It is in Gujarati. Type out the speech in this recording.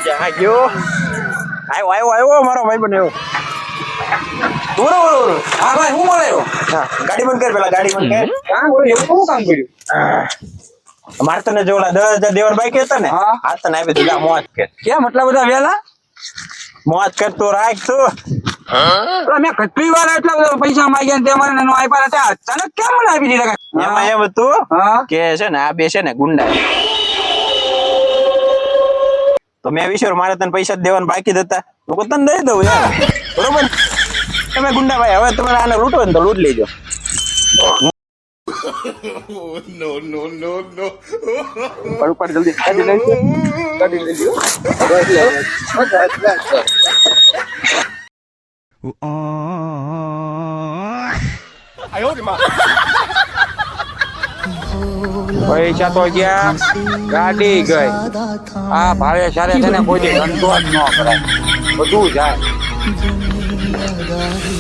ક્યાં ગયો આવ્યો મારો ભાઈ બન્યો બરોબર હા ભાઈ હું બોલાયો ગાડી બંધ કર પેલા ગાડી બંધ કર હા બોલ એવું શું કામ કર્યું મારે તને જો 10,000 દેવાન બાઈક હતા ને હા. આ તને આપી દીધા મોજ કર કેમ એટલા બધા વેલા મોજ કર તું રાખ તું પણ મેં કેટલી વાર એટલા બધા પૈસા માંગ્યા ને તે મને નો આપ્યા હતા અચાનક કેમ મને આપી દીધા એમાં એમ હતું હા કે છે ને આ બે છે ને ગુંડા તો મેં વિચાર મારે તને પૈસા જ દેવાના બાકી જ હતા તો તને દઈ દઉં યાર બરોબર તમે ગુંડા ભાઈ હવે તમારે આને લૂંટો ને તો લૂંટ લેજો ઉપર જલ્દી કાઢી લેજો પૈસા તો ગયા ગાડી ગઈ આ ભાવે સારે છે ને કોઈ ધંધો જ ન કરાય બધું જાય